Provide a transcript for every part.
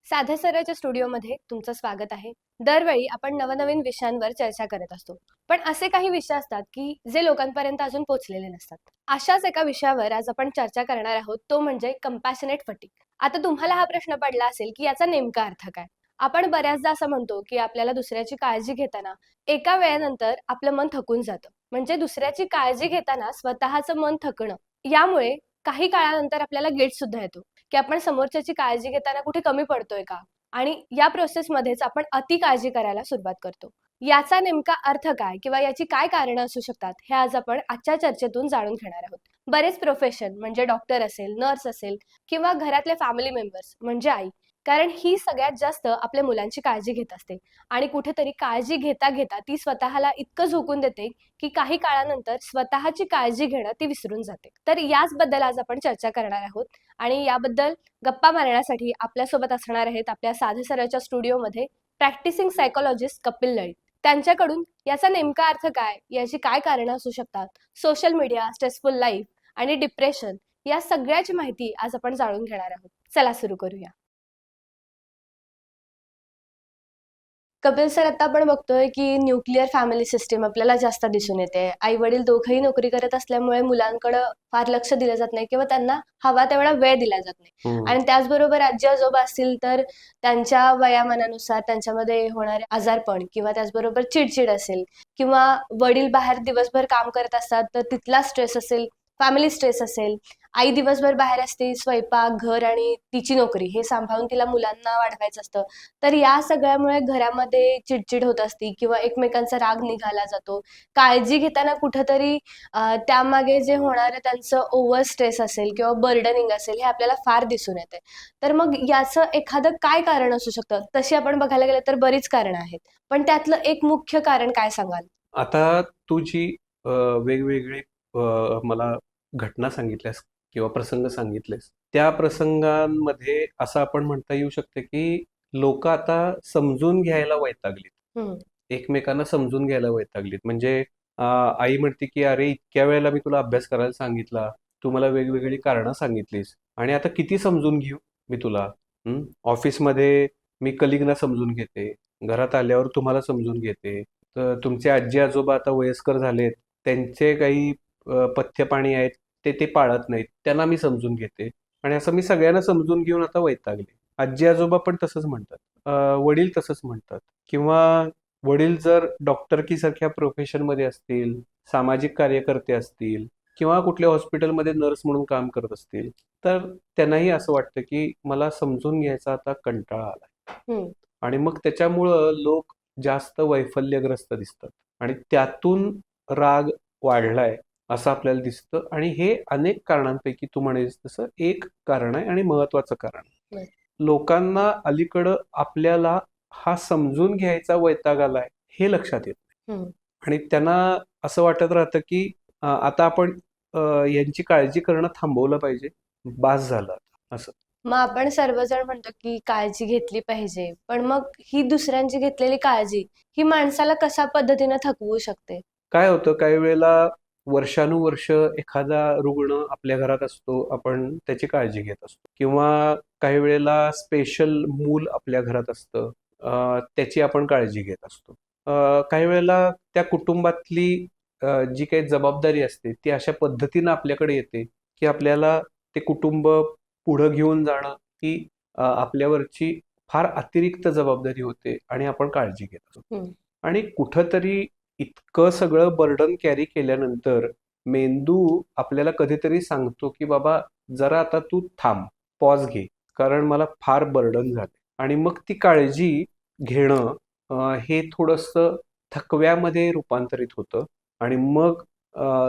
साध्या सराच्या स्टुडिओमध्ये तुमचं स्वागत आहे. दरवेळी आपण नवनवीन विषयांवर चर्चा करत असतो. पण असे काही विषय असतात की जे लोकांपर्यंत अजून पोहोचलेले नसतात. अशाच एका विषयावर आज आपण चर्चा करणार आहोत, तो म्हणजे कंपॅशनेट फटीग. आता तुम्हाला हा प्रश्न पडला असेल की याचा नेमका अर्थ काय? आपण बऱ्याचदा असं म्हणतो की आपल्याला दुसऱ्याची काळजी घेताना एका वेळेनंतर आपलं मन थकून जातं. म्हणजे दुसऱ्याची काळजी घेताना स्वतःचं मन थकणं. यामुळे काही काळानंतर आपल्याला गिल्ट सुद्धा येतो. की आपण समोरच्याची काळजी घेताना कुठे कमी पडतोय का? आणि या प्रोसेसमध्येच आपण अति काळजी करायला सुरुवात करतो. याचा नेमका अर्थ काय किंवा याची काय कारणं असू शकतात, हे आज आपण आजच्या चर्चेतून जाणून घेणार आहोत. बरेच प्रोफेशन म्हणजे डॉक्टर असेल, नर्स असेल किंवा घरातले फॅमिली मेंबर्स म्हणजे आई, कारण ही सगळ्यात जास्त आपल्या मुलांची काळजी घेत असते आणि कुठेतरी काळजी घेता घेता ती स्वतःला इतकं झोकून देते की काही काळानंतर स्वतःची काळजी घेणं ती विसरून जाते. तर याचबद्दल आज आपण चर्चा करणार आहोत आणि याबद्दल गप्पा मारण्यासाठी आपल्यासोबत असणार आहेत आपल्या साधे सराच्या स्टुडिओमध्ये प्रॅक्टिसिंग सायकोलॉजिस्ट कपिल लळित. त्यांच्याकडून याचा नेमका अर्थ काय, याची काय कारणं असू शकतात, सोशल मीडिया, स्ट्रेसफुल लाईफ आणि डिप्रेशन या सगळ्याची माहिती आज आपण जाणून घेणार आहोत. चला सुरू करूया. कपिल सर, आता आपण बघतोय की न्यूक्लिअर फॅमिली सिस्टीम आपल्याला जास्त दिसून येते. आई वडील दोघंही नोकरी करत असल्यामुळे मुलांकडे फार लक्ष दिलं जात नाही किंवा त्यांना हवा तेवढा वेळ दिला जात नाही. आणि त्याचबरोबर आजी आजोबा असतील तर त्यांच्या वयामानानुसार त्यांच्यामध्ये होणारे आजारपण किंवा त्याचबरोबर चिडचिड असेल किंवा वडील बाहेर दिवसभर काम करत असतात तर तिथला स्ट्रेस असेल, फॅमिली स्ट्रेस असेल. आई दिवसभर बाहेर असते, स्वयंपाक, घर आणि तिची नोकरी हे सांभाळून तिला मुलांना वाढवायचं असतं. तर या सगळ्यामुळे घरामध्ये चिडचिड होत असती किंवा एकमेकांचा राग निघाला जातो. काळजी घेताना कुठेतरी त्यामागे जे होणारं त्यांचं ओव्हर स्ट्रेस असेल किंवा बर्डनिंग असेल, हे आपल्याला फार दिसून येते. तर मग याचं एखादं काय कारण असू शकतं? तशी आपण बघायला गेलं तर बरीच कारणं आहेत. पण त्यातलं एक मुख्य कारण काय सांगाल? आता तू जी वेगवेगळी मला घटना सांगितल्यास किंवा प्रसंग सांगितलेस, त्या प्रसंगांमध्ये असं आपण म्हणता येऊ शकते, की लोकं आता समजून घ्यायला वैतागलीत. हं, एकमेकांना समजून घ्यायला वैतागलीत. म्हणजे आई म्हणते, की "अरे, इतक्या वेळेला मी तुला अभ्यास करायला सांगितला. तू मला वेगवेगळी कारणं सांगितलीस आणि आता किती समजून घेऊ मी तुला? ऑफिसमध्ये मी कलीगना समजून घेते. घरात आल्यावर तुम्हाला समजून घेते. तर तुमचे आजी-आजोबा आता वयस्कर झालेत. त्यांचे काही पथ्यपाणी आहेत, ते पाळत नाहीत. त्यांना मी समजून घेते आणि असं मी सगळ्यांना समजून घेऊन आता वैतागले. आजी-आजोबा पण तसंच म्हणतात. वडील तसंच म्हणतात किंवा वडील जर डॉक्टरकीसारख्या प्रोफेशनमध्ये असतील, सामाजिक कार्यकर्ते असतील किंवा कुठल्या हॉस्पिटलमध्ये नर्स म्हणून काम करत असतील, तर त्यांनाही असं वाटतं, की मला समजून घ्यायचा आता कंटाळा आलाय. हं. आणि मग त्याच्यामुळं लोक जास्त वैफल्यग्रस्त दिसतात आणि त्यातून राग वाढलाय असं आपल्याला दिसतं आणि हे अनेक कारणांपैकी तू म्हणेस तसं एक कारण आहे आणि महत्वाचं कारण. बरं. लोकांना अलीकडं आपल्याला हा समजून घ्यायचा वैताग आलाय हे लक्षात येत नाही. हं. आणि त्यांना असं वाटत राहतं की आता आपण यांची काळजी करणं थांबवलं पाहिजे, बास झालं आता, असं. मग आपण सर्वजण म्हणतो की काळजी घेतली पाहिजे. पण मग ही दुसऱ्यांची घेतलेली काळजी, ही माणसाला कशा पद्धतीनं थकवू शकते? काय होतं काही वेळेला वर्षानुवर्ष एखादा रुग्ण आपल्या घरात असतो, आपण त्याची काळजी घेत असतो किंवा काही वेळेला स्पेशल मूल आपल्या घरात असतं, त्याची आपण काळजी घेत असतो. काही वेळेला त्या कुटुंबातली जी काही जबाबदारी असते ती अशा पद्धतीनं आपल्याकडे येते की आपल्याला ते कुटुंब पुढं घेऊन जाणं ही आपल्यावरची फार अतिरिक्त जबाबदारी होते आणि आपण काळजी घेत असतो. हं. आणि कुठंतरी इतकं सगळं बर्डन कॅरी केल्यानंतर मेंदू आपल्याला कधीतरी सांगतो, की बाबा जरा आता तू थांब, पॉज घे, कारण मला फार बर्डन झालं. आणि मग ती काळजी घेणं हे थोडंसं थकव्यामध्ये रूपांतरित होतं आणि मग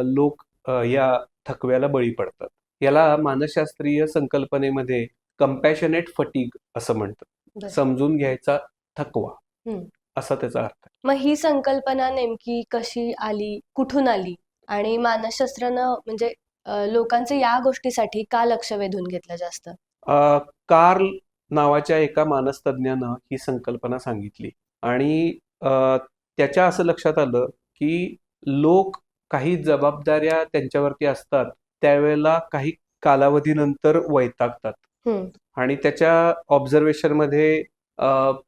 लोक या थकव्याला बळी पडतात. याला मानसशास्त्रीय संकल्पनेमध्ये कंपॅशनेट फटीग असं म्हणतात. बरं. समजून घ्यायचा थकवा हं. असा त्याचा अर्थ आहे. मग ही संकल्पना नेमकी कशी आली, कुठून आली आणि मानसशास्त्रानं म्हणजे लोकांचं या गोष्टीसाठी का लक्ष वेधून घेतलं जास्त? कार्ल नावाच्या एका मानसतज्ञानं ही संकल्पना सांगितली आणि त्याच्या असं लक्षात आलं की लोक काही जबाबदाऱ्या त्यांच्यावरती असतात त्यावेळेला काही कालावधीनंतर वैतागतात हम्म. आणि त्याच्या ऑब्झर्वेशनमध्ये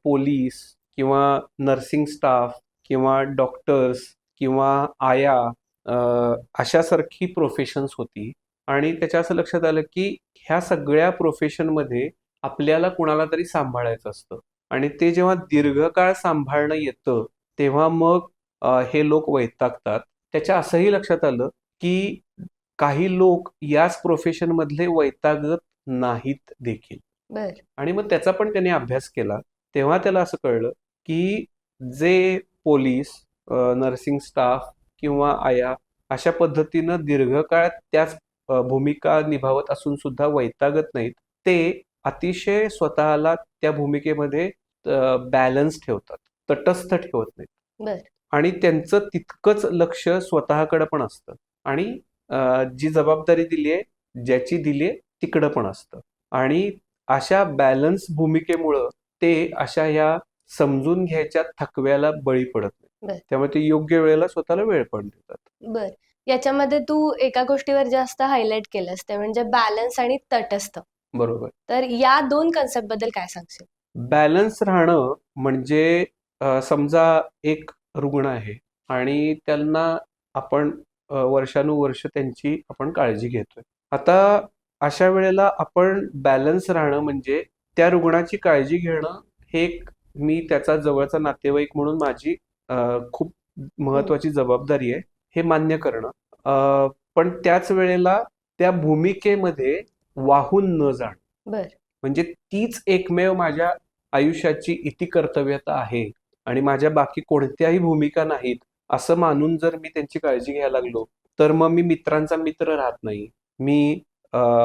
पोलीस किंवा नर्सिंग स्टाफ किंवा डॉक्टर्स किंवा आया अ, अशासारखी प्रोफेशन्स होती. आणि त्याच्या असं लक्षात आलं की ह्या सगळ्या प्रोफेशनमध्ये आपल्याला कुणाला तरी सांभाळायचं असतं आणि ते जेव्हा दीर्घकाळ सांभाळणं येतं तेव्हा मग हे लोक वैतागतात. त्याच्या असंही लक्षात आलं की काही लोक याच प्रोफेशन मधले वैतागत नाहीत देखील. बर. आणि मग त्याचा पण त्याने अभ्यास केला. तेव्हा त्याला असं कळलं की जे पोलीस, नर्सिंग स्टाफ किंवा आया अशा पद्धतीनं दीर्घकाळ त्याच भूमिका निभावत असून सुद्धा वैतागत नाहीत. ते अतिशय स्वतःला त्या भूमिकेमध्ये बॅलन्स ठेवतात, तटस्थ ठेवत नाहीत. बर. आणि त्यांचं तितकंच लक्ष स्वतःकडे पण असतं आणि जी जबाबदारी दिली आहे, ज्याची दिली आहे तिकडं पण असतं. आणि अशा बॅलन्स भूमिकेमुळं ते अशा ह्या समजून घ्यायच्या थकव्याला बळी पडत बर. नाही. त्यामुळे ते योग्य वेळेला स्वतःला वेळ पण देतात. बर. याच्यामध्ये तू एका गोष्टीवर जास्त हायलाइट केलंस ते म्हणजे बॅलन्स आणि तटस्थ. बरोबर. तर या दोन कन्सेप्ट बद्दल काय सांगशील? बॅलन्स राहणं म्हणजे समजा एक रुग्ण आहे आणि त्यांना आपण वर्षानुवर्ष त्यांची आपण काळजी घेतोय. आता अशा वेळेला आपण बॅलन्स राहणं म्हणजे त्या रुग्णाची काळजी घेणं हे एक मी त्याचा जवळचा नातेवाईक म्हणून माझी खूप महत्वाची जबाबदारी आहे हे मान्य करणं. पण त्याच वेळेला त्या भूमिकेमध्ये वाहून न जाणं. बर. म्हणजे तीच एकमेव माझ्या आयुष्याची इतिकर्तव्यता आहे आणि माझ्या बाकी कोणत्याही भूमिका नाहीत असं मानून जर मी त्यांची काळजी घ्यायला लागलो तर मग मी मित्रांचा मित्र राहत नाही. मी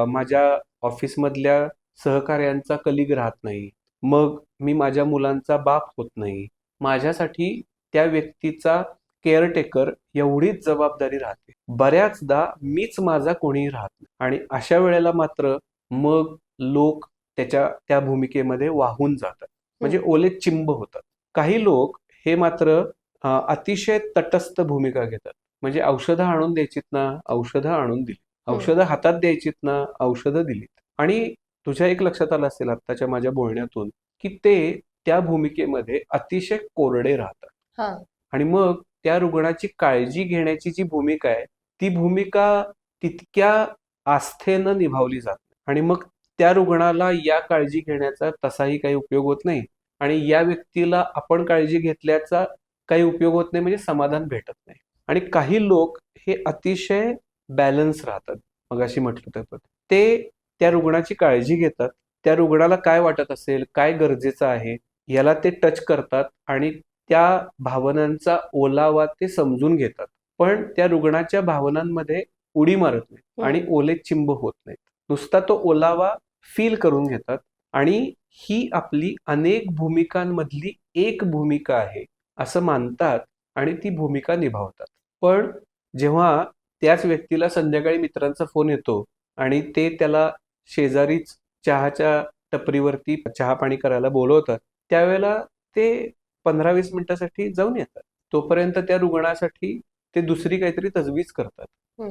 माझ्या ऑफिसमधल्या सहकार्यांचा कलिग राहत नाही. मग मी माझ्या मुलांचा बाप होत नाही. माझ्यासाठी त्या व्यक्तीचा केअरटेकर एवढीच जबाबदारी राहते. बऱ्याचदा मीच माझा कोणीही राहत नाही आणि अशा वेळेला मात्र मग लोक त्या भूमिकेमध्ये वाहून जातात, म्हणजे ओले चिंब होतात. काही लोक हे मात्र अतिशय तटस्थ भूमिका घेतात. म्हणजे औषधं आणून द्यायचीत ना, औषधं आणून दिली. औषधं हातात द्यायचीत ना, औषधं दिलीत. आणि तुझ्या एक लक्षात आलं असेल आत्ताच्या माझ्या बोलण्यातून की ते त्या भूमिकेमध्ये अतिशय कोरडे राहतात. हा. आणि मग त्या रुग्णाची काळजी घेण्याची जी भूमिका आहे ती भूमिका तितक्या आस्थेनं निभावली जात नाही. आणि मग त्या रुग्णाला या काळजी घेण्याचा तसाही काही उपयोग होत नाही आणि या व्यक्तीला आपण काळजी घेतल्याचा काही उपयोग होत नाही, म्हणजे समाधान भेटत नाही. आणि काही लोक हे अतिशय बॅलन्स राहतात. मगाशी म्हटलं तर ते त्या रुग्णाची काळजी घेतात. त्या रुग्णाला काय वाटत असेल, काय गरजेचं आहे याला ते टच करतात आणि त्या भावनांचा ओलावा ते समजून घेतात. पण त्या रुग्णाच्या भावनांमध्ये उडी मारत नाहीत आणि ओले चिंब होत नाहीत. नुसता तो ओलावा फील करून घेतात आणि ही आपली अनेक भूमिकांमधली एक भूमिका आहे असं मानतात आणि ती भूमिका निभावतात. पण जेव्हा त्याच व्यक्तीला संध्याकाळी मित्रांचा फोन येतो आणि ते त्याला शेजारीच चहाच्या टपरीवरती चहा पाणी करायला बोलवतात, त्यावेळेला ते 15-20 मिनिटासाठी जाऊन येतात. तोपर्यंत त्या रुग्णासाठी ते दुसरी काहीतरी तजवीज करतात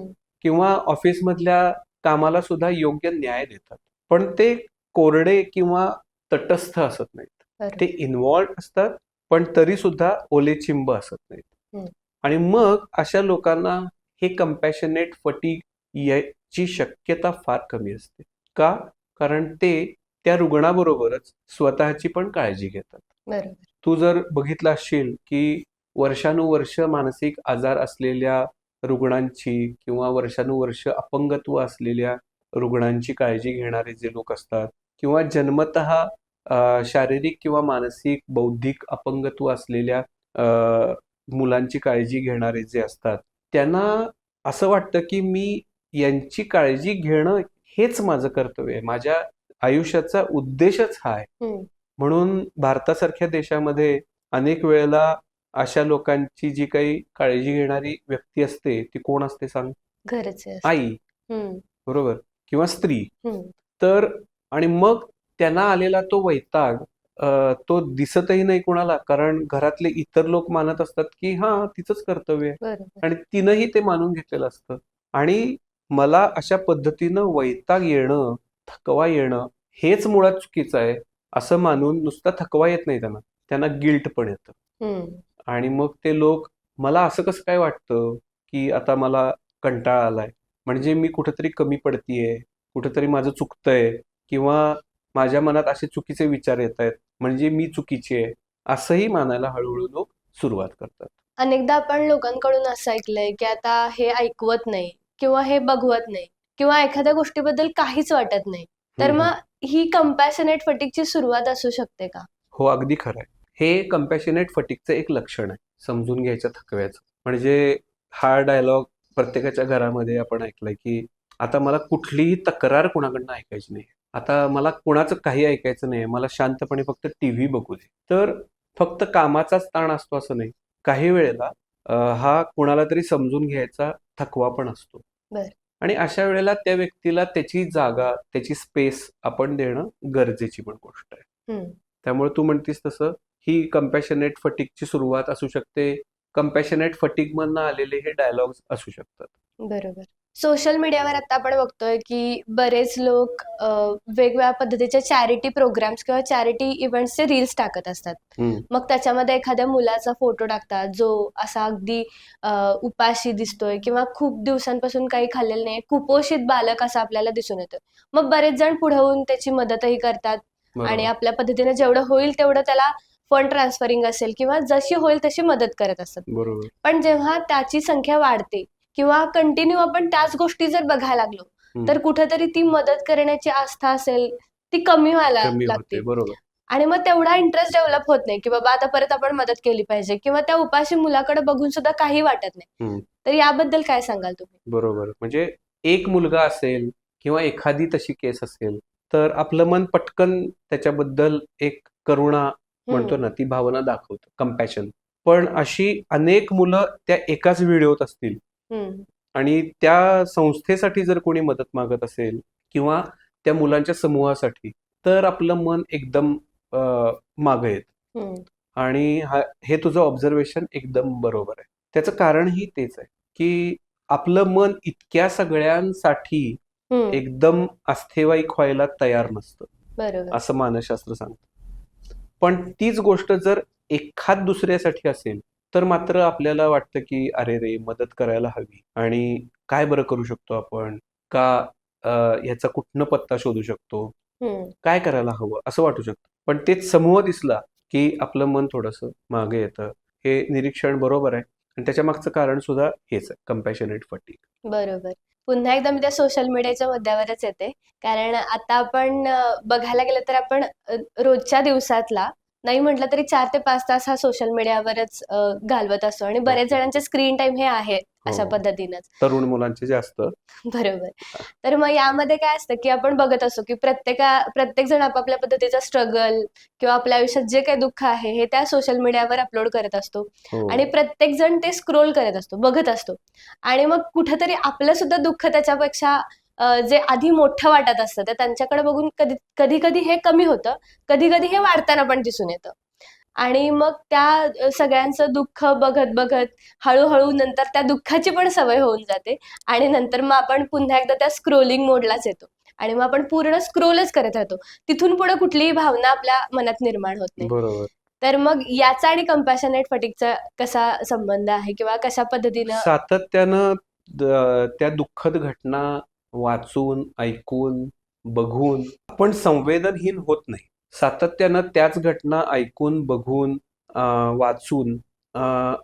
किंवा ऑफिसमधल्या कामाला सुद्धा योग्य न्याय देतात. पण ते कोरडे किंवा तटस्थ असत नाहीत. ते इन्व्हॉल्व असतात पण तरी सुद्धा ओले चिंब असत नाहीत. आणि मग अशा लोकांना हे कंपॅशनेट फटीग याची शक्यता फार कमी असते. का? कारण ते त्या रुग्णाबरोबरच स्वतःची पण काळजी घेतात. बरोबर. तू जर बघितलं असशील की वर्षानुवर्ष मानसिक आजार असलेल्या रुग्णांची किंवा वर्षानुवर्ष अपंगत्व असलेल्या रुग्णांची काळजी घेणारे जे लोक असतात किंवा जन्मतः शारीरिक किंवा मानसिक बौद्धिक अपंगत्व असलेल्या मुलांची काळजी घेणारे जे असतात, त्यांना असं वाटतं की मी यांची काळजी घेणं हेच माझं कर्तव्य आहे, माझ्या आयुष्याचा उद्देशच हा आहे. म्हणून भारतासारख्या देशामध्ये अनेक वेळेला अशा लोकांची जी काही काळजी घेणारी व्यक्ती असते ती कोण असते सांग? घरचे आई. बरोबर. किंवा स्त्री. तर आणि मग त्यांना आलेला तो वैताग तो दिसतही नाही कोणाला, कारण घरातले इतर लोक मानत असतात की हा तिचंच कर्तव्य आहे आणि तिनंही ते मानून घेतलेलं असतं. आणि मला अशा पद्धतीनं वैताग येणं, थकवा येणं हेच मुळात चुकीचं आहे असं मानून नुसता थकवा येत नाही त्यांना, त्यांना गिल्ट पण येतं. हम्म. आणि मग ते लोक, मला असं कसं काय वाटतं की आता मला कंटाळा आलाय, म्हणजे मी कुठेतरी कमी पडतीये, कुठेतरी माझं चुकतंय, किंवा माझ्या मनात असे चुकीचे विचार येत आहेत, म्हणजे मी चुकीची आहे, असंही मानायला हळूहळू लोक सुरुवात करतात. अनेकदा आपण लोकांकडून असं ऐकलंय की आता हे ऐकवत नाही किंवा हे बघवत नाही किंवा एखाद्या गोष्टीबद्दल काहीच वाटत नाही, तर हम्म, हम्म. मग ही कंपॅशनेट फटीगची सुरुवात असू शकते का? हो, अगदी खरं आहे. हे कंपॅशनेट फटीगचं एक लक्षण आहे, समजून घ्यायच्या थकव्याचं. म्हणजे हा डायलॉग प्रत्येकाच्या घरामध्ये आपण ऐकलाय की आता मला कुठलीही तक्रार कुणाकडनं ऐकायची नाही, आता मला कुणाचं काही ऐकायचं नाही, मला शांतपणे फक्त टीव्ही बघू दे. तर फक्त कामाचाच ताण असतो असं नाही, काही वेळेला हा कुणाला तरी समजून घ्यायचा थकवा पण असतो. बर. आणि अशा वेळेला त्या व्यक्तीला त्याची जागा, त्याची स्पेस आपण देणं गरजेची पण गोष्ट आहे. हम्म. त्यामुळे तू म्हणतीस तसं ही कंपॅशनेट फटीगची सुरुवात असू शकते, कंपॅशनेट फटीग मधनं आलेले हे डायलॉग्स असू शकतात. बरोबर. सोशल मीडियावर आता आपण बघतोय की बरेच लोक वेगवेगळ्या पद्धतीचे चॅरिटी प्रोग्राम्स किंवा चॅरिटी इव्हेंट्सचे रील्स टाकत असतात. हम्म, मग त्याच्यामध्ये एखाद्या मुलाचा फोटो टाकतात जो असा अगदी उपाशी दिसतोय किंवा खूप दिवसांपासून काही खाल्लेलं नाही, कुपोषित बालक असं आपल्याला दिसून येतं. मग बरेच जण पुढे होऊन त्याची मदतही करतात आणि बरोबर. आपल्या पद्धतीने जेवढं होईल तेवढं त्याला फंड ट्रान्सफरिंग असेल किंवा जशी होईल तशी मदत करत असतात. बरोबर. पण जेव्हा त्याची संख्या वाढते किंवा कंटिन्यू आपण त्याच गोष्टी जर बघायला लागलो, हम्म, तर कुठेतरी ती मदत करण्याची आस्था असेल ती कमी व्हायला कमी लागते. होते. बरोबर. आणि मग तेवढा इंटरेस्ट डेव्हलप होत नाही की बाबा आता परत आपण मदत केली पाहिजे किंवा त्या उपाशी मुलाकडे बघून सुद्धा काही वाटत नाही. हम्म, तर याबद्दल काय सांगाल तुम्ही? बरोबर. म्हणजे एक मुलगा असेल किंवा एखादी तशी केस असेल, तर आपलं मन पटकन त्याच्याबद्दल एक करुणा म्हणतो हम्म. ना, ती भावना दाखवतं, कंपॅशन. पण अशी अनेक मुलं त्या एकाच व्हिडिओत असतील हम्म. आणि त्या संस्थेसाठी जर कोणी मदत मागत असेल किंवा त्या मुलांच्या समूहासाठी, तर आपलं मन एकदम मागं येतं. हम्म. आणि हे तुझं ऑब्झर्वेशन एकदम बरोबर आहे. त्याचं कारणही तेच आहे की आपलं मन इतक्या सगळ्यांसाठी हम्म. एकदम अस्थेवाईक व्हायला तयार नसतं, बरोबर. असं मानसशास्त्र सांगतं. पण तीच गोष्ट जर एखाद दुसऱ्यासाठी असेल, तर मात्र आपल्याला वाटतं की अरे रे, मदत करायला हवी, आणि काय बरं करू शकतो आपण, का ह्याचा कुठनं पत्ता शोधू शकतो, हम्म. काय करायला हवं असं वाटू शकतं. पण तेच समूह दिसला की आपलं मन थोडंसं मागे येतं. हे निरीक्षण बरोबर आहे, आणि त्याच्या मागचं कारण सुद्धा हेच आहे, कंपॅशनेट फटीग. बरोबर. पुन्हा एकदा मी त्या सोशल मीडियाच्या मुद्द्यावरच येते. कारण आता आपण बघायला गेलं तर आपण रोजच्या दिवसातला नाही म्हटलं तरी 4 ते 5 तास हा सोशल मीडियावरच घालवत असतो आणि बऱ्याच ओके. जणांचे स्क्रीन टाइम हे आहे अशा हो, पद्धतीनंच. तरुण मुलांचे जास्त. बरोबर. तर मग यामध्ये काय असतं, की आपण बघत असतो, की प्रत्येक जण आपापल्या पद्धतीचा स्ट्रगल किंवा आपल्या आयुष्यात जे काही दुःख आहे, हे त्या सोशल मीडियावर अपलोड करत असतो हो, आणि प्रत्येक जण ते स्क्रोल करत असतो, बघत असतो आणि मग कुठेतरी आपलं सुद्धा दुःख त्याच्यापेक्षा जे आधी मोठं वाटत असतं, तर त्यांच्याकडे बघून कधी-कधी हे कमी होतं, कधी-कधी हे वाढताना पण दिसून येतं. आणि मग त्या सगळ्यांचं दुःख बघत-बघत हळू-हळू नंतर त्या दुःखाची पण सवय होऊन जाते आणि नंतर मग आपण पुन्हा एकदा त्या स्क्रोलिंग मोडलाच येतो आणि मग आपण पूर्ण स्क्रोलच करत राहतो. तिथून पुढे कुठलीही भावना आपल्या मनात निर्माण होत नाही. बरोबर. तर मग याचा आणि कंपॅशनेट फटीगचा कसा संबंध आहे किंवा कशा पद्धतीनं? सातत्यानं त्या दुःखद घटना वाचून, ऐकून, बघून आपण संवेदनहीन होत नाही. सातत्यानं त्याच घटना ऐकून, बघून, वाचून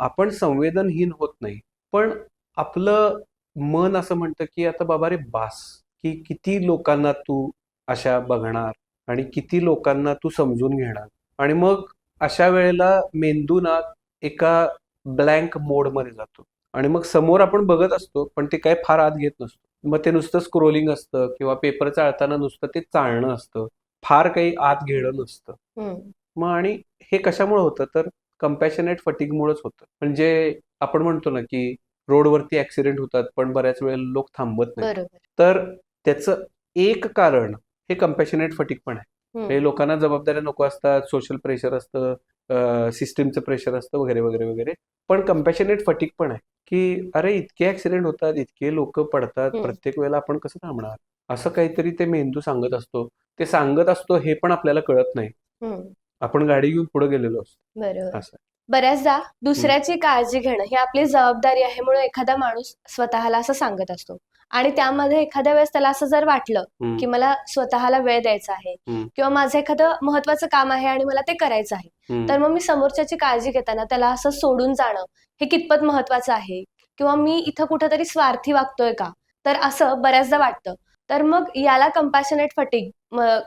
आपण संवेदनहीन होत नाही. पण आपलं मन असं म्हणतं की आता बाबा रे बास, की किती लोकांना तू अशा बघणार आणि किती लोकांना तू समजून घेणार. आणि मग अशा वेळेला मेंदू ना एका ब्लँक मोडमध्ये जातो आणि मग समोर आपण बघत असतो, पण ते काय फार आत घेत नसतो. मग ते नुसतं स्क्रोलिंग असतं किंवा पेपर चाळताना नुसतं ते चाळणं असतं, फार काही आत घेणं नसतं. हम्म. मग आणि हे कशामुळे होतं, तर कंपॅशनेट फटीगमुळेच होतं. म्हणजे आपण म्हणतो ना की रोडवरती ऍक्सिडेंट होतात, पण बऱ्याच वेळेला लोक थांबत नाहीत. बरोबर. तर त्याचं एक कारण हे कंपॅशनेट फटीग पण आहे. हे हम्म. लोकांना जबाबदाऱ्या नको असतात, सोशल प्रेशर असतं, सिस्टीमचं प्रेशर असतं, वगैरे वगैरे वगैरे. पण कंपॅशनेट फटीग पण आहे की अरे इतके ऍक्सिडेंट होतात, इतके लोक पडतात, हम्म. प्रत्येक वेळेला आपण कसं थांबणार, असं काहीतरी ते मेंदू सांगत असतो. ते सांगत असतो हे पण आपल्याला कळत नाही. हम्म. आपण गाडी घेऊन पुढे गेलेलो असतो. बरोबर. असं. बऱ्याचदा दुसऱ्याची काळजी घेणं ही आपली जबाबदारी आहे म्हणून एखादा माणूस स्वतःला असं सांगत असतो आणि त्यामध्ये एखाद्या वेळेस त्याला असं जर वाटलं की मला स्वतःला वेळ द्यायचा आहे किंवा माझं एखादं महत्वाचं काम आहे आणि मला ते करायचं आहे, तर मग मी समोरच्याची काळजी घेताना त्याला असं सोडून जाणं हे कितपत महत्वाचं आहे किंवा मी इथं कुठेतरी स्वार्थी वागतोय का, तर असं बऱ्याचदा वाटतं. तर मग याला कंपॅशनेट फटीग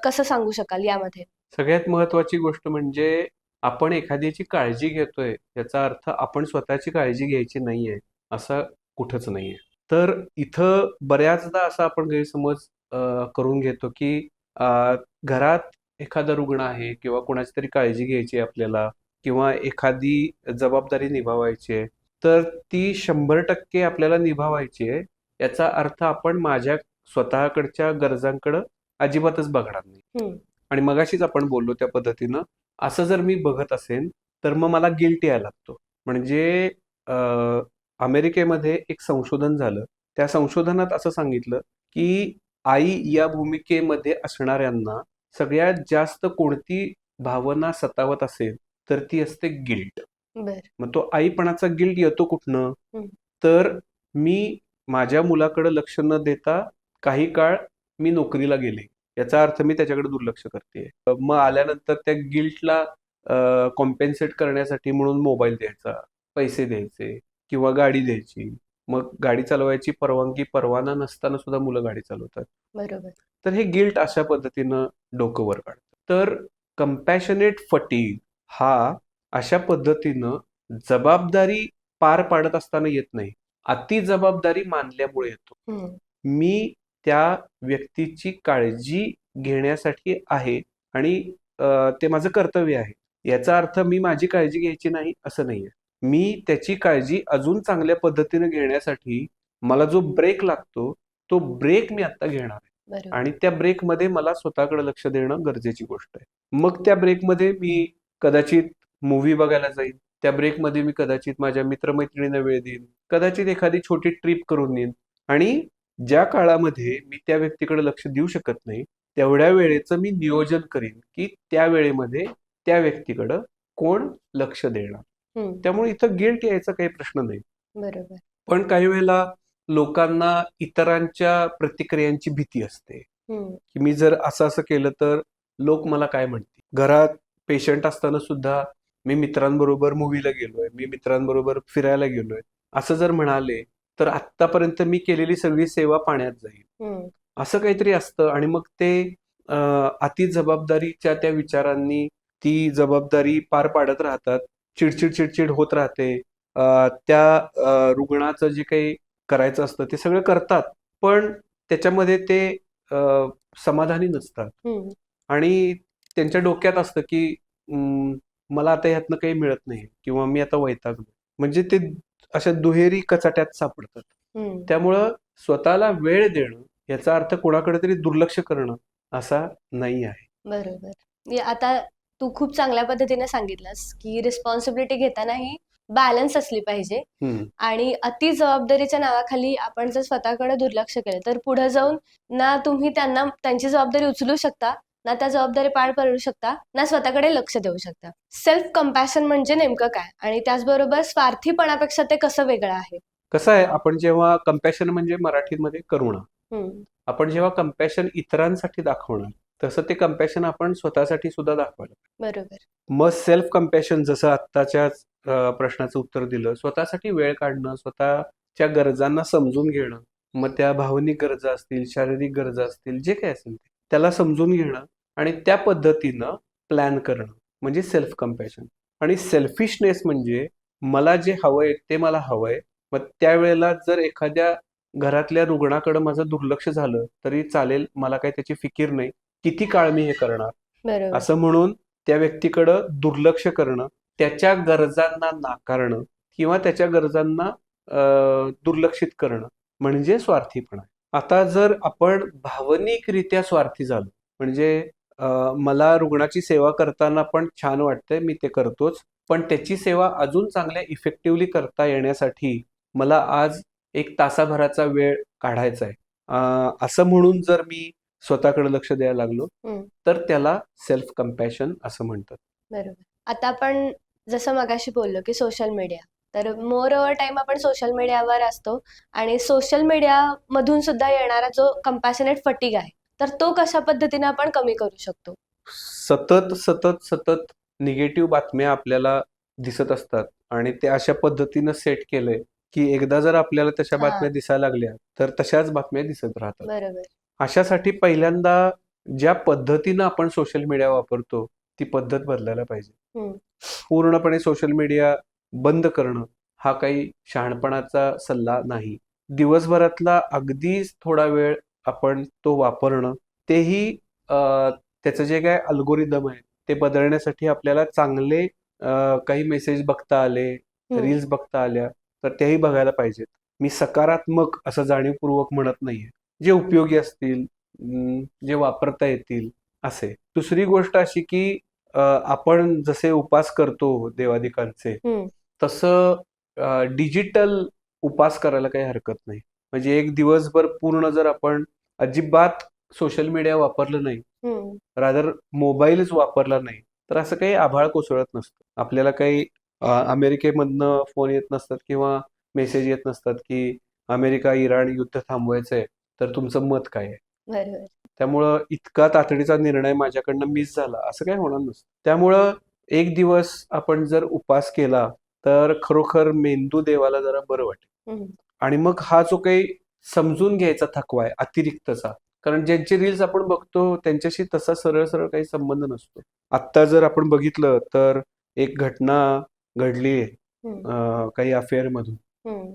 कसं सांगू शकाल यामध्ये? सगळ्यात महत्वाची गोष्ट म्हणजे आपण एखाद्याची काळजी घेतोय याचा अर्थ आपण स्वतःची काळजी घ्यायची नाहीये असं कुठंच नाहीये. तर इथं बऱ्याचदा असा आपण गैरसमज करून घेतो की घरात एखादा रुग्ण आहे किंवा कोणाची तरी काळजी घ्यायची आहे आपल्याला किंवा एखादी जबाबदारी निभावायची आहे, तर ती 100% आपल्याला निभावायची आहे याचा अर्थ आपण माझ्या स्वतःकडच्या गरजांकडे अजिबातच बघणार नाही. आणि मगाशीच आपण बोललो त्या पद्धतीनं असं जर मी बघत असेन तर मग मला गिल्ट यायला लागतो. म्हणजे अमेरिकेमध्ये एक संशोधन झालं. त्या संशोधनात असं सांगितलं की आई या भूमिकेमध्ये असणाऱ्यांना सगळ्यात जास्त कोणती भावना सतावत असेल तर ती असते गिल्ट. मग तो आईपणाचा गिल्ट येतो कुठनं? तर मी माझ्या मुलाकडे लक्ष न देता काही काळ मी नोकरीला गेले याचा अर्थ मी त्याच्याकडे दुर्लक्ष करते. मग आल्यानंतर त्या गिल्टला कॉम्पेन्सेट करण्यासाठी म्हणून मोबाईल द्यायचा, पैसे द्यायचे किंवा गाडी द्यायची. मग गाडी चालवायची परवाना नसताना सुद्धा मुलं गाडी चालवतात. बरोबर. तर हे गिल्ट अशा पद्धतीनं डोकं वर काढतं. तर कंपॅशनेट फटीग हा अशा पद्धतीनं जबाबदारी पार पाडत असताना येत नाही, अति जबाबदारी मानल्यामुळे येतो. मी त्या व्यक्तीची काळजी घेण्यासाठी आहे आणि ते माझं कर्तव्य आहे. याचा अर्थ मी माझी काळजी घ्यायची नाही असं नाहीये. मी त्याची काळजी अजून चांगल्या पद्धतीने घेण्यासाठी मला जो ब्रेक लागतो तो ब्रेक मी आता घेणार आहे आणि त्या ब्रेकमध्ये मला स्वतःकडे लक्ष देणं गरजेची गोष्ट आहे. मग त्या ब्रेकमध्ये मी कदाचित मूव्ही बघायला जाईन, त्या ब्रेकमध्ये मी कदाचित माझ्या मित्रमैत्रिणींना वेळ देईन, कदाचित एखादी छोटी ट्रिप करून येईन आणि ज्या काळामध्ये मी त्या व्यक्तीकडे लक्ष देऊ शकत नाही तेवढ्या वेळेचं मी नियोजन करीन की त्या वेळेमध्ये त्या व्यक्तीकडं कोण लक्ष देणार. त्यामुळे इथं गिल्ट यायचा काही प्रश्न नाही. बरोबर. पण काही वेळेला लोकांना इतरांच्या प्रतिक्रियांची भीती असते की मी जर असं केलं तर लोक मला काय म्हणतील. घरात पेशंट असताना सुद्धा मी मित्रांबरोबर मूव्हीला गेलोय, मी मित्रांबरोबर फिरायला गेलोय असं जर म्हणाले तर आतापर्यंत मी केलेली सगळी सेवा पाण्यात जाईल असं काहीतरी असतं. आणि मग ते अति जबाबदारीच्या त्या विचारांनी ती जबाबदारी पार पाडत राहतात, चिडचिड होत राहते. त्या रुग्णाचं जे काही करायचं असतं ते सगळं करतात पण त्याच्यामध्ये ते समाधानी नसतात आणि त्यांच्या डोक्यात असतं की मला आता ह्यातनं काही मिळत नाही किंवा मी आता वैतागलो. म्हणजे ते अशा दुहेरी कचाट्यात सापडतात. त्यामुळं स्वतःला वेळ देणं याचा अर्थ कोणाकडे तरी दुर्लक्ष करणं असा नाही आहे. बरोबर. आता तू खूप चांगल्या पद्धतीने सांगितलंस की रिस्पॉन्सिबिलिटी घेतानाही बॅलन्स असली पाहिजे आणि अति जबाबदारीच्या नावाखाली आपण जर स्वतःकडे दुर्लक्ष केलं तर पुढे जाऊन ना तुम्ही त्यांना त्यांची जबाबदारी उचलू शकता, ना त्या जबाबदारी पार पडू शकता, ना स्वतःकडे लक्ष देऊ शकता. सेल्फ कंपॅशन म्हणजे नेमकं काय आणि त्याचबरोबर स्वार्थीपणापेक्षा ते कसं वेगळं आहे? कसं आहे, आपण जेव्हा कंपॅशन म्हणजे मराठीमध्ये करुणा, आपण जेव्हा कंपॅशन इतरांसाठी दाखवणार तसं ते कंपॅशन आपण स्वतःसाठी सुद्धा दाखवायला. बरोबर. मग सेल्फ कंपॅशन जसं आत्ताच्याच प्रश्नाचं उत्तर दिलं, स्वतःसाठी वेळ काढणं, स्वतःच्या गरजांना समजून घेणं, मग त्या भावनिक गरजा असतील, शारीरिक गरजा असतील, जे काही असेल त्याला समजून घेणं आणि त्या पद्धतीनं प्लॅन करणं म्हणजे सेल्फ कंपॅशन. आणि सेल्फिशनेस म्हणजे मला जे हवंय ते मला हवंय, मग त्यावेळेला जर एखाद्या घरातल्या रुग्णाकडे माझं दुर्लक्ष झालं तरी चालेल, मला काही त्याची फिकीर नाही, किती काळ मी हे करणार असं म्हणून त्या व्यक्तीकडं दुर्लक्ष करणं, त्याच्या गरजांना नाकारणं किंवा त्याच्या गरजांना दुर्लक्षित करणं म्हणजे स्वार्थीपणा. आता जर आपण भावनिकरित्या स्वार्थी झालो म्हणजे मला रुग्णाची सेवा करताना पण छान वाटतंय, मी ते करतोच, पण त्याची सेवा अजून चांगल्या इफेक्टिव्हली करता येण्यासाठी मला आज 1 तासाभराचा वेळ काढायचा आहे असं म्हणून जर मी स्वतःकडे लक्ष द्यायला लागलो, हम्म. तर त्याला सेल्फ कम्पॅशन असं म्हणतात. बरोबर. आता आपण जसं मगाशी बोललो की सोशल मीडिया, तर मोर ओव्हर टाइम आपण सोशल मीडियावर असतो आणि सोशल मीडिया मधून सुद्धा येणारा जो कंपॅशनेट फटीग आहे, तर तो कशा पद्धतीने आपण कमी करू शकतो? सतत सतत सतत निगेटिव्ह बातम्या आपल्याला दिसत असतात आणि ते अशा पद्धतीनं सेट केलंय की एकदा जर आपल्याला तशा हा, बातम्या दिसायला लागल्या तर तशाच बातम्या दिसत राहतात. बरोबर. अशासाठी पहिल्यांदा ज्या पद्धतीनं आपण सोशल मीडिया वापरतो ती पद्धत बदलायला पाहिजे. हम्म. पूर्णपणे सोशल मीडिया बंद करणं हा काही शहाणपणाचा सल्ला नाही. दिवसभरातला अगदीच थोडा वेळ आपण तो वापरणं, तेही त्याचं जे काय अल्गोरिदम आहे ते बदलण्यासाठी आपल्याला चांगले काही मेसेज बघता आले, हम्म. रील्स बघता आल्या तर तेही बघायला पाहिजेत. मी सकारात्मक असं जाणीवपूर्वक म्हणत नाहीये. जे उपयोगी असतील, जे वापरता येतील असे. दुसरी गोष्ट अशी की आपण जसे उपास करतो देवादिकांचे, हम्म. तसं डिजिटल उपास करायला काही हरकत नाही. म्हणजे एक दिवसभर पूर्ण जर आपण अजिबात सोशल मीडिया वापरलं नाही, हम्म. रादर मोबाईलच वापरला नाही, तर असं काही आभाळ कोसळत नसतं. आपल्याला काही अमेरिकेमधनं फोन येत नसतात किंवा मेसेज येत नसतात की अमेरिका इराण युद्ध थांबवायचंय, तर तुमचं मत काय आहे? बरोबर. त्यामुळं इतका तातडीचा निर्णय माझ्याकडनं मिस झाला असं काही होणार नसतं. त्यामुळं एक दिवस आपण जर उपास केला तर खरोखर मेंदू देवाला जरा बरं वाटेल. हम्म. आणि मग हा जो काही समजून घ्यायचा थकवा आहे अतिरिक्तचा, कारण ज्यांचे रील्स आपण बघतो त्यांच्याशी तसा सरळ सरळ काही संबंध नसतो. आत्ता जर आपण बघितलं तर एक घटना घडली हम्म. काही अफेअरमधून. हम्म.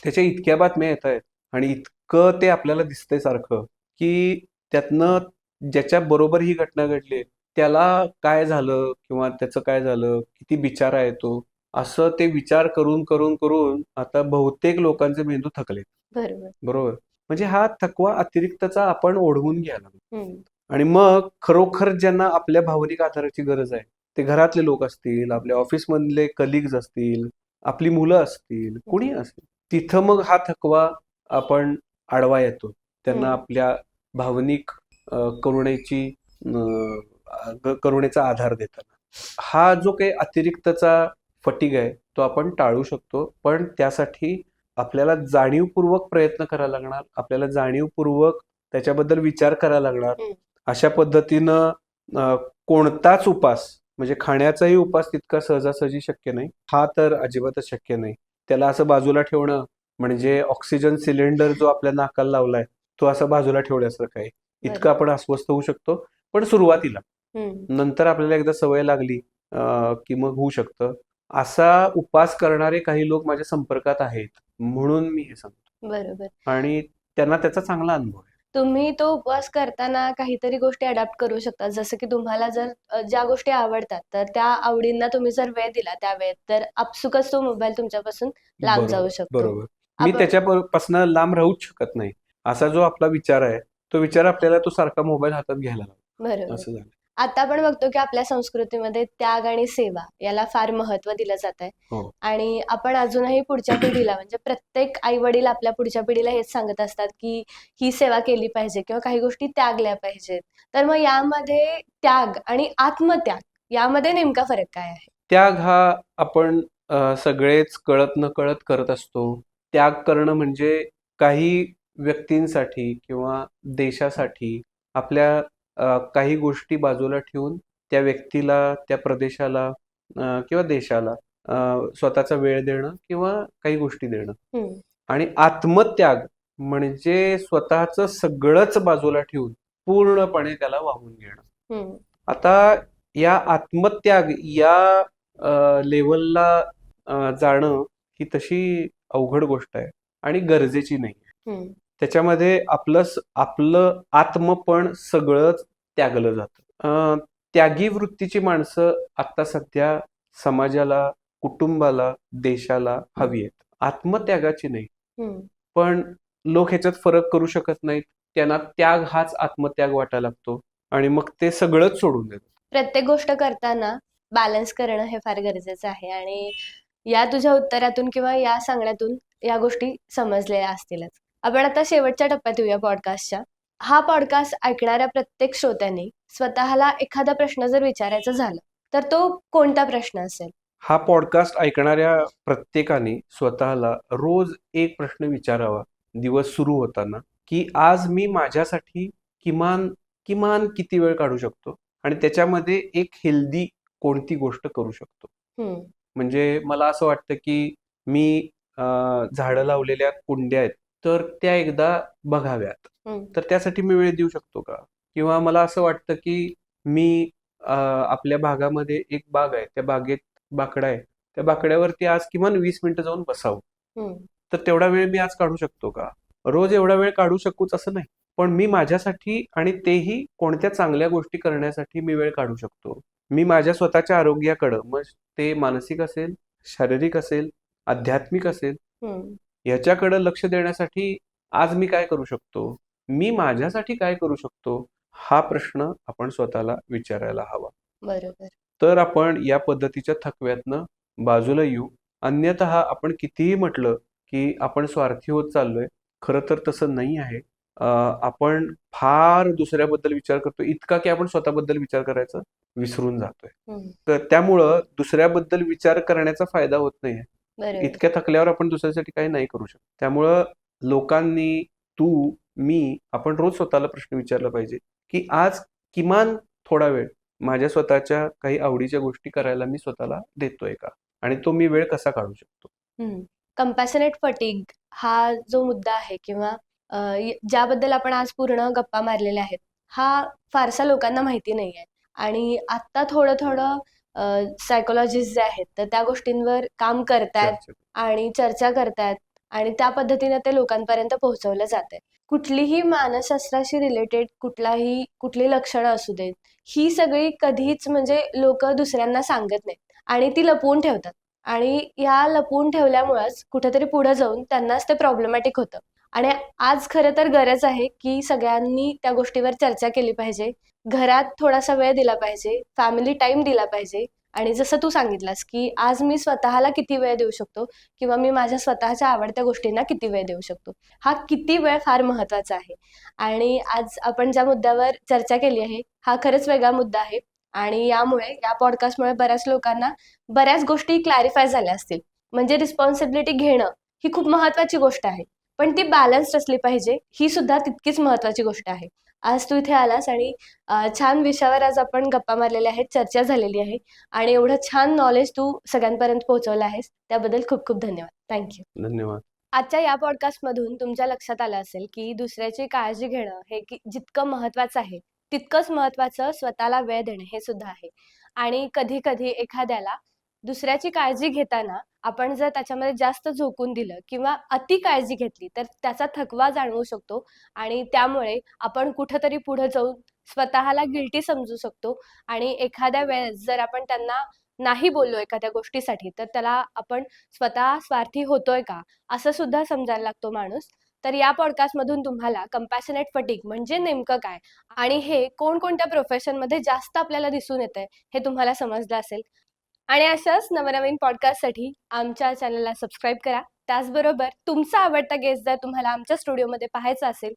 त्याच्या इतक्या बातम्या येत आहेत आणि इतकं ते आपल्याला दिसतंय सारखं की त्यातनं ज्याच्या बरोबर ही घटना घडली त्याला काय झालं किंवा त्याचं काय झालं, किती बिचारा आहे तो, असं ते विचार करून करून करून आता बहुतेक लोकांचे मेंदू थकले. बरोबर. बरोबर. म्हणजे हा थकवा अतिरिक्तचा आपण ओढवून घ्यायला लागलो. हम्म. आणि मग खरोखर ज्यांना आपल्या भावनिक आधाराची गरज आहे ते घरातले लोक असतील, आपल्या ऑफिसमधले कलिग्ज असतील, आपली मुलं असतील, कोणी असेल, तिथं मग हा थकवा आपण आडवा येतो. त्यांना हम्म. आपल्या भावनिक करुणेची करुणेचा आधार देताना. हा जो काही अतिरिक्तचा फटीग आहे तो आपण टाळू शकतो, पण त्यासाठी आपल्याला जाणीवपूर्वक प्रयत्न करायला लागणार. आपल्याला जाणीवपूर्वक त्याच्याबद्दल विचार करायला लागणार. हम्म. अशा पद्धतीनं कोणताच उपास म्हणजे खाण्याचाही उपास तितका सहजासहजी शक्य नाही. हा तर अजिबातच शक्य नाही. त्याला असं बाजूला ठेवणं म्हणजे ऑक्सिजन सिलेंडर जो आपल्या नाकाला लावलाय तो असा बाजूला ठेवल्यासारखं आहे. इतकं आपण अस्वस्थ होऊ शकतो. पण सुरुवातीला, हम्म. नंतर आपल्याला एकदा सवय लागली की मग होऊ शकतं. असा उपास करणारे काही लोक माझ्या संपर्कात आहेत, म्हणून मी हे सांगतो. बरोबर. आणि त्यांना त्याचा चांगला अनुभव आहे. तुम्ही तो उपवास करताना काहीतरी गोष्टी अडॅप्ट करू शकता. जसं की तुम्हाला जर ज्या गोष्टी आवडतात, तर त्या आवडींना तुम्ही जर वेळ दिला त्या वेळेत, तर आपसुकच तो मोबाईल तुमच्यापासून लांब जाऊ बरोबर, शकतो. बरोबर. मी आपण त्याच्यापासनं लांब राहूच शकत नाही. असा जो आपला विचार आहे, तो विचार आपल्याला तो सारखा मोबाईल हातात घ्यायला लागतो. बरोबर. असं झालं. आता आपण बघतो की आपल्या संस्कृतीमध्ये त्याग आणि सेवा याला फार महत्त्व दिलं जात आहे. हो. आणि आपण अजूनही पुढच्या पिढीला म्हणजे प्रत्येक आई वडील आपल्या पुढच्या पिढीला हेच सांगत असतात की ही सेवा केली पाहिजे किंवा काही गोष्टी त्यागल्या पाहिजेत. तर मग यामध्ये त्याग आणि आत्मत्याग यामध्ये नेमका फरक काय आहे? त्याग हा आपण सगळेच कळत नकळत करत असतो. त्याग करणं म्हणजे काही व्यक्तींसाठी किंवा देशासाठी आपल्या काही गोष्टी बाजूला ठेवून त्या व्यक्तीला, त्या प्रदेशाला किंवा देशाला स्वतःचा वेळ देणं किंवा काही गोष्टी देणं. हम्म. आणि आत्मत्याग म्हणजे स्वतःचं सगळंच बाजूला ठेवून पूर्णपणे त्याला वाहून घेणं. हम्म. आता या आत्मत्याग या लेवलला जाणं ही तशी अवघड गोष्ट आहे आणि गरजेची नाही. हम्म. त्याच्यामध्ये आपलं आत्मपण सगळंच त्यागलं जातं. त्यागी वृत्तीची माणसं आता सध्या समाजाला, कुटुंबाला, देशाला हवी आहेत. आत्मत्यागाची नाही. हम्म. पण लोक ह्याच्यात फरक करू शकत नाहीत. त्यांना त्याग हाच आत्मत्याग वाटायला लागतो आणि मग ते सगळंच सोडून देतात. प्रत्येक गोष्ट करताना बॅलन्स करणं हे फार गरजेचं आहे आणि या तुझ्या उत्तरातून किंवा या सांगण्यातून या गोष्टी समजलेल्या असतीलच. आपण आता शेवटच्या टप्प्यात येऊया पॉडकास्टच्या. हा पॉडकास्ट ऐकणाऱ्या प्रत्येक श्रोत्याने स्वतःला एखादा प्रश्न जर विचारायचा झाला तर तो कोणता प्रश्न असेल? हा पॉडकास्ट ऐकणाऱ्या प्रत्येकाने स्वतःला रोज एक प्रश्न विचारावा दिवस सुरू होताना, की आज मी माझ्यासाठी किमान किमान किती वेळ काढू शकतो आणि त्याच्यामध्ये एक हेल्दी कोणती गोष्ट करू शकतो. हम्म. म्हणजे मला असं वाटतं की मी झाडं लावलेल्या कुंड्या आहेत तर त्या एकदा बघाव्यात. हम्म. तर त्यासाठी मी वेळ देऊ शकतो का? किंवा मला असं वाटतं की मी आपल्या भागामध्ये एक बाग आहे, त्या बागेत बाकडा आहे, त्या बाकड्यावरती आज किमान 20 मिनिटं जाऊन बसावं. हम्म. तर तेवढा वेळ मी आज काढू शकतो का? रोज एवढा वेळ काढू शकूच असं नाही, पण मी माझ्यासाठी आणि तेही कोणत्या चांगल्या गोष्टी करण्यासाठी मी वेळ काढू शकतो. मी माझ्या स्वतःच्या आरोग्याकडं, मग ते मानसिक असेल, शारीरिक असेल, आध्यात्मिक असेल, हम्म. ह्याच्याकडं लक्ष देण्यासाठी आज मी काय करू शकतो? मी माझ्यासाठी काय करू शकतो? हा प्रश्न आपण स्वतःला विचारायला हवा. बरोबर. तर आपण या पद्धतीच्या थकव्यातनं बाजूला येऊ. अन्यतः आपण कितीही म्हटलं, की आपण स्वार्थी होत चाललोय, खरं तर तसं नाही आहे. आपण फार दुसऱ्याबद्दल विचार करतो, इतका की आपण स्वतःबद्दल विचार करायचं विसरून जातोय. हम्म. तर त्यामुळं दुसऱ्याबद्दल विचार करण्याचा फायदा होत नाहीये. बरोबर. इतक्या थकल्यावर आपण दुसऱ्यासाठी काही नाही करू शकत. त्यामुळं लोकांनी, तू, मी, आपण रोज स्वतःला प्रश्न विचारला पाहिजे, की आज किमान थोडा वेळ माझ्या स्वतःच्या काही आवडीच्या गोष्टी करायला मी स्वतःला देतोय का? आणि तो मी वेळ कसा काढू शकतो? कंपॅशनेट फटीग हा जो मुद्दा आहे किंवा ज्याबद्दल आपण आज पूर्ण गप्पा मारलेल्या आहेत, हा फारसा लोकांना माहिती नाहीये. आणि आता थोडं थोडं सायकोलॉजिस्ट जे आहेत तर त्या गोष्टींवर काम करतायत चर्चा. आणि चर्चा करतायत आणि त्या पद्धतीने ते लोकांपर्यंत पोहोचवलं जातंय. कुठलीही मानसशास्त्राशी रिलेटेड कुठली लक्षणं असू देत, ही सगळी कधीच म्हणजे लोक दुसऱ्यांना सांगत नाहीत आणि ती लपवून ठेवतात. आणि ह्या लपवून ठेवल्यामुळेच कुठेतरी पुढे जाऊन त्यांनाच ते प्रॉब्लेमॅटिक होतं. आणि आज खरं तर गरज आहे की सगळ्यांनी त्या गोष्टीवर चर्चा केली पाहिजे. घरात थोडासा वेळ दिला पाहिजे, फॅमिली टाइम दिला पाहिजे. आणि जसं तू सांगितलंस की आज मी स्वतःला किती वेळ देऊ शकतो किंवा मी माझ्या स्वतःच्या आवडत्या गोष्टींना किती वेळ देऊ शकतो, हा किती वेळ फार महत्वाचा आहे. आणि आज आपण ज्या मुद्द्यावर चर्चा केली आहे हा खरंच वेगळा मुद्दा आहे. आणि यामुळे या पॉडकास्टमुळे बऱ्याच लोकांना बऱ्याच गोष्टी क्लॅरिफाय झाल्या असतील. म्हणजे रिस्पॉन्सिबिलिटी घेणं ही खूप महत्वाची गोष्ट आहे, पण ती बॅलन्स्ड असली पाहिजे ही सुद्धा तितकीच महत्वाची गोष्ट आहे. आज तू इथे आलास आणि छान विषयावर आज आपण गप्पा मारलेल्या आहेत, चर्चा झालेली आहे आणि एवढं छान नॉलेज तू सगळ्यांपर्यंत पोहोचवलं आहेस त्याबद्दल खूप खूप धन्यवाद. थँक्यू. धन्यवाद. आजच्या या पॉडकास्टमधून तुमच्या लक्षात आलं असेल की दुसऱ्याची काळजी घेणं हे जितकं महत्वाचं आहे तितकंच महत्वाचं स्वतःला वेळ देणं हे सुद्धा आहे. आणि कधी कधी एखाद्याला दुसऱ्याची काळजी घेताना आपण जर त्याच्यामध्ये जास्त झोकून दिलं किंवा अति काळजी घेतली तर त्याचा थकवा जाणवू शकतो आणि त्यामुळे आपण कुठंतरी पुढे जाऊन स्वतःला गिल्टी समजू शकतो. आणि एखाद्या वेळेस जर आपण त्यांना नाही बोललो एखाद्या गोष्टीसाठी तर त्याला आपण स्वतः स्वार्थी होतोय का असं सुद्धा समजायला लागतो माणूस. तर या पॉडकास्टमधून तुम्हाला कंपॅशनेट फटीग म्हणजे नेमकं काय आणि हे कोणकोणत्या प्रोफेशनमध्ये जास्त आपल्याला दिसून येतंय हे तुम्हाला समजलं असेल. आणि अशाच नवनवीन पॉडकास्टसाठी आमच्या चॅनलला सबस्क्राईब करा. त्याचबरोबर तुमचा आवडता गेस्ट जर तुम्हाला आमच्या स्टुडिओमध्ये पाहायचा असेल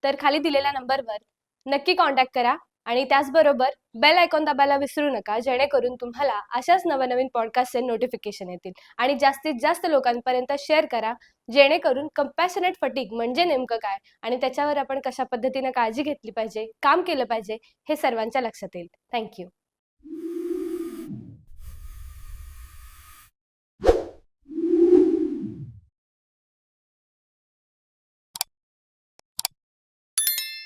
तर खाली दिलेल्या नंबरवर नक्की कॉन्टॅक्ट करा. आणि त्याचबरोबर बेल आयकॉन दाबायला विसरू नका जेणेकरून तुम्हाला अशाच नवनवीन पॉडकास्टचे नोटिफिकेशन येतील. आणि जास्तीत जास्त लोकांपर्यंत शेअर करा जेणेकरून कंपॅशनेट फटीग म्हणजे नेमकं काय आणि त्याच्यावर आपण कशा पद्धतीने काळजी घेतली पाहिजे, काम केलं पाहिजे हे सर्वांच्या लक्षात येईल. थँक्यू.